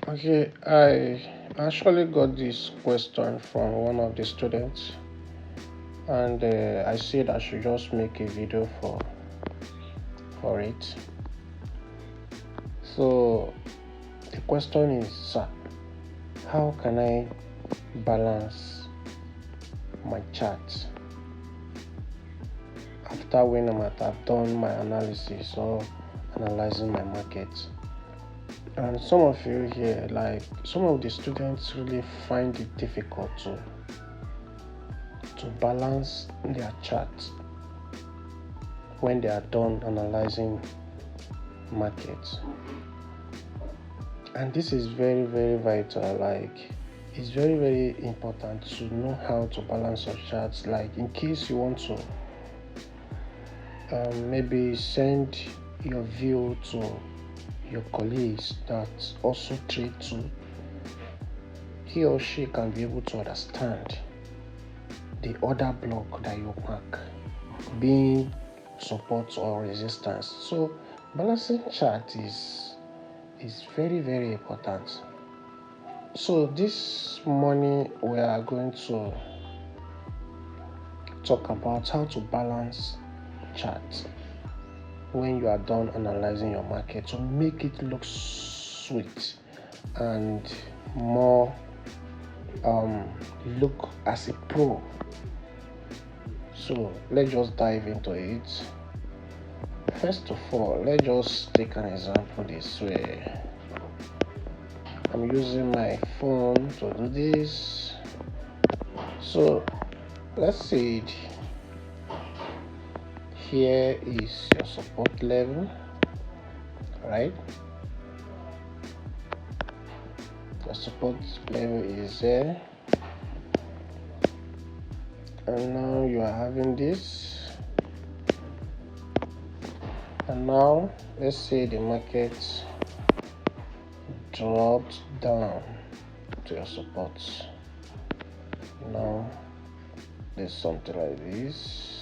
Okay, I actually got this question from one of the students, and I said I should just make a video for it. So the question is, sir, how can I balance my chart after when I've done my analysis or analyzing my market? And some of you here, like some of the students, really find it difficult to balance their chart when they are done analyzing markets. And this is very, very vital. Like, it's very, very important to know how to balance your charts. Like, in case you want to maybe send your view to your colleagues that also trade too, he or she can be able to understand the order block that you mark, being support or resistance. So balancing chart is very, very important. So this morning we are going to talk about how to balance chart when you are done analyzing your market to make it look sweet and more look as a pro. So let's just dive into it. First of all, let's just take an example this way. I'm using my phone to do this. So let's see it. Here is your support level, right? The support level is there, and now you are having this, and now let's say the market dropped down to your support. Now there's something like this.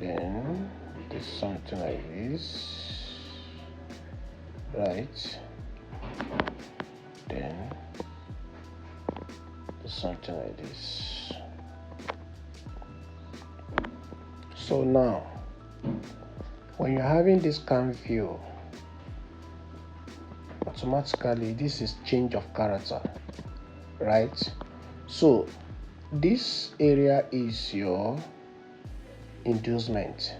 Then there's something like this, right? Then there's something like this. So now, when you're having this kind of view, automatically this is change of character, right? So this area is your inducement,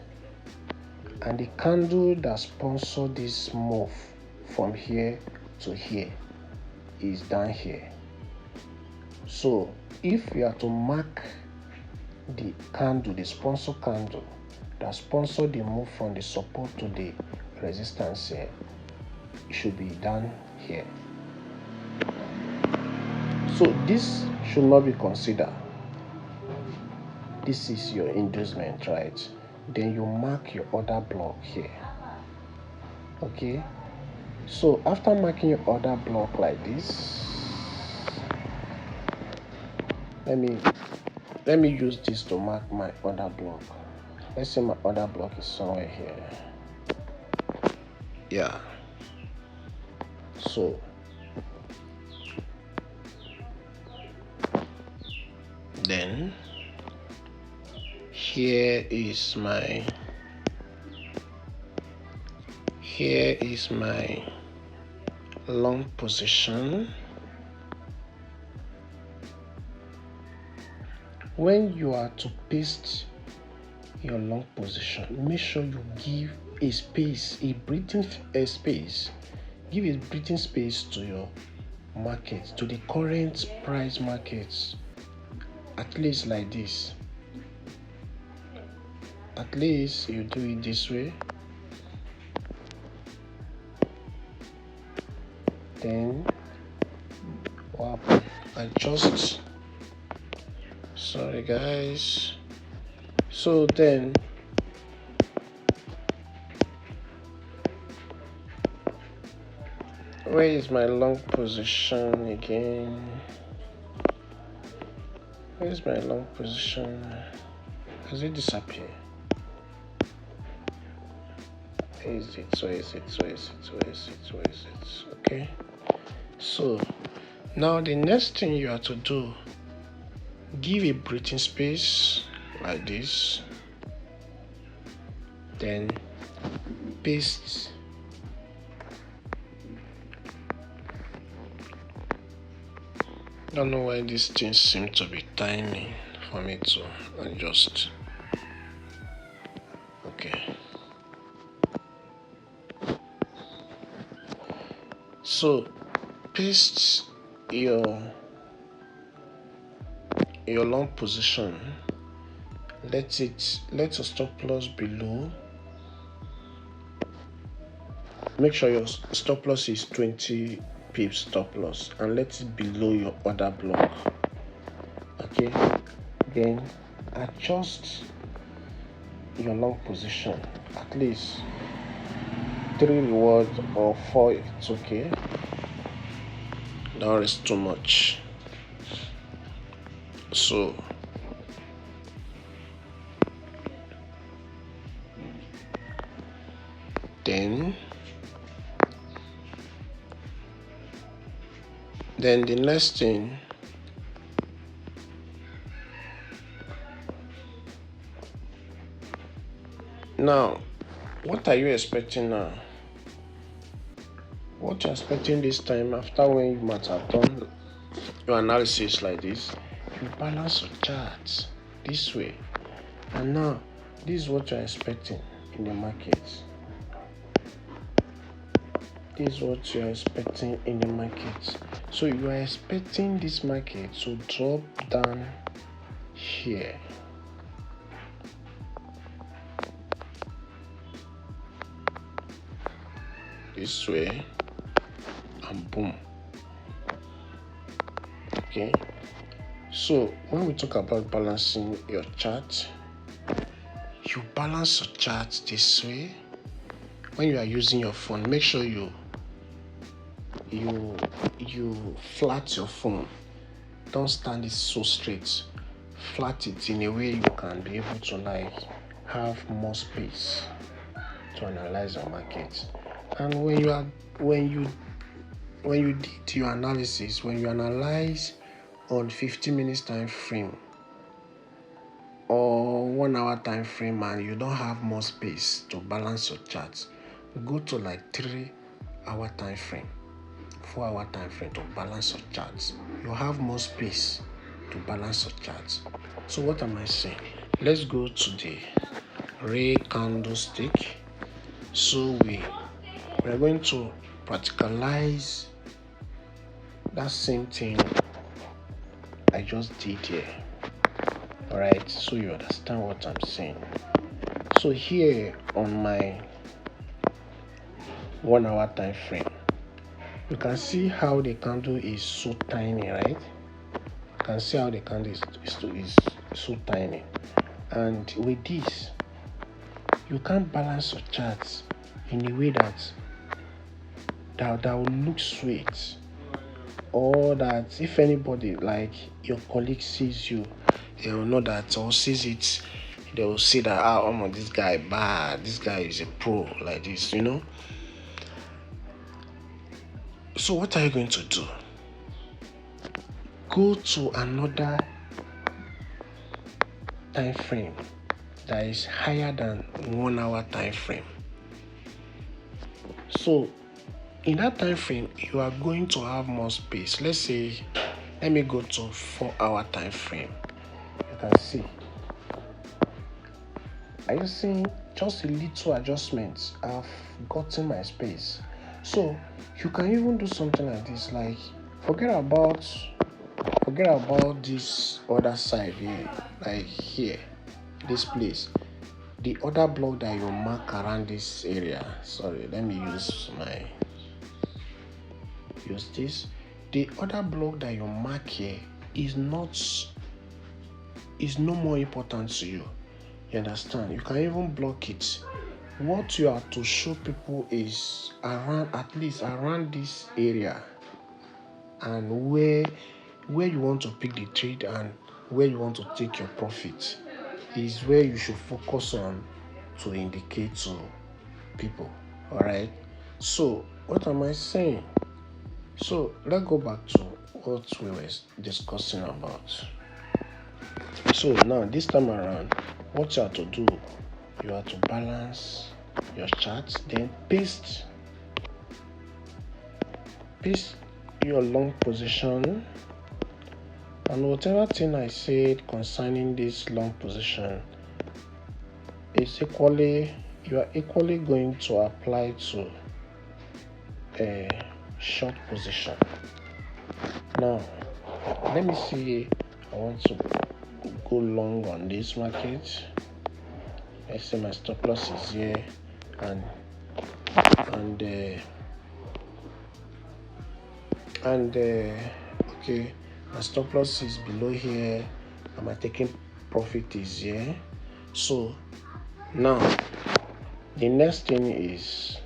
and the candle that sponsored this move from here to here is down here. So if you are to mark the candle, the sponsor candle that sponsored the move from the support to the resistance here, it should be down here. So this should not be considered. This is your inducement, right? Then you mark your order block here. Okay, so after marking your order block like this, let me use this to mark my order block. Let's say my order block is somewhere here. Yeah, so then here is my long position. When you are to paste your long position, make sure you give a space, a breathing space. Give a breathing space to your market, to the current price markets, at least like this. At least you do it this way. Then adjust. Sorry guys. So then where is my long position again? Where's my long position? Has it disappeared? Okay, so now the next thing you have to do, give a breathing space like this, then paste don't know why these things seem to be tiny for me to adjust. Okay, so paste your long position. Let your stop loss below. Make sure your stop loss is 20 pips stop loss, and let it below your order block. Okay, then adjust your long position at least 3 rewards or 4. It's okay, don't risk too much. So then the next thing, now what are you expecting now? What you're expecting this time, after when you might have done your analysis like this, you balance your charts this way, and now this is what you're expecting in the market. This is what you're expecting in the market. So you are expecting this market to drop down here. This way, and boom. Okay, so when we talk about balancing your chart, you balance your chart this way. When you are using your phone, make sure you flat your phone. Don't stand it so straight. Flat it in a way you can be able to have more space to analyze your market. And when you did your analysis, when you analyze on 15 minutes time frame or 1 hour time frame, and you don't have more space to balance your charts, go to 3 hour time frame, 4 hour time frame to balance your charts. You have more space to balance your charts. So what am I saying? Let's go to the ray candlestick. So we are going to practicalize that same thing I just did here. Alright, so you understand what I'm saying. So here on my 1 hour time frame, you can see how the candle is so tiny, right? You can see how the candle is so tiny. And with this, you can balance your charts in a way that will look sweet, or that if anybody your colleague sees you, they will know that, or sees it, they will see that this guy bad, this guy is a pro like this, So what are you going to do? Go to another time frame that is higher than 1 hour time frame. So in that time frame, you are going to have more space. Let me go to 4 hour time frame. You can see, are you seeing just a little adjustments? I've gotten my space. So you can even do something like this, forget about this other side here, here, this place, the other block that you mark around this area. Sorry, let me use this. The other block that you mark here is no more important to you. You understand? You can even block it. What you have to show people is at least around this area, and where you want to pick the trade and where you want to take your profit is where you should focus on to indicate to people. All right. So what am I saying? So let's go back to what we were discussing about. So now this time around, what you have to do, you have to balance your chart, then paste your long position, and whatever thing I said concerning this long position is you are equally going to apply to a short position. Now let me see, I want to go long on this market. Let's say my stop loss is here, and okay, my stop loss is below here and my taking profit is here. So now the next thing is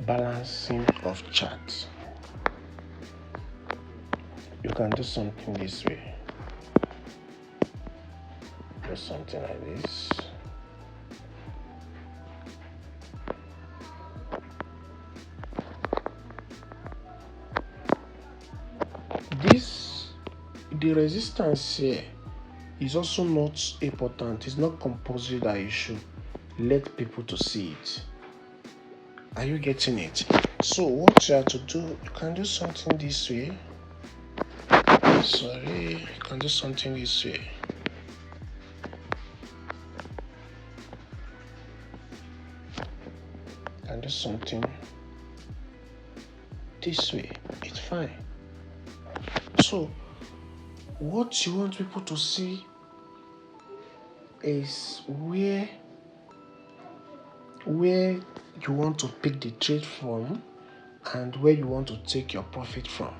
balancing of charts. You can do something this way. Do something like this. The resistance here is also not important. It's not compulsory that you should let people to see it. Are you getting it? So what you have to do, you can do something this way. You can do something this way. You can do something this way. It's fine. So what you want people to see is where you want to pick the trade from and where you want to take your profit from.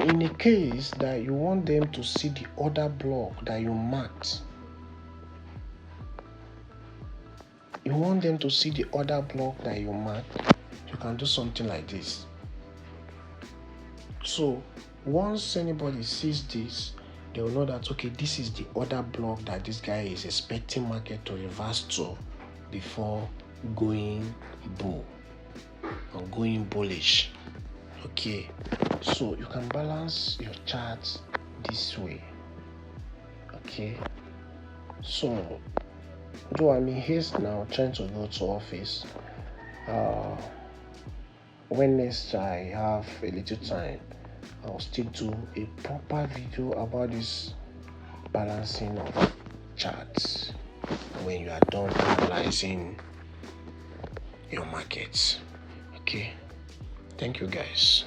In a case that you want them to see the order block that you marked, you can do something like this. So once anybody sees this, they will know that this is the order block that this guy is expecting market to reverse to before going bull or going bullish. Okay, so you can balance your charts this way. Okay, so though I'm in haste now, trying to go to office, when next I have a little time, I'll still do a proper video about this balancing of charts when you are done analyzing your markets. Okay, thank you guys.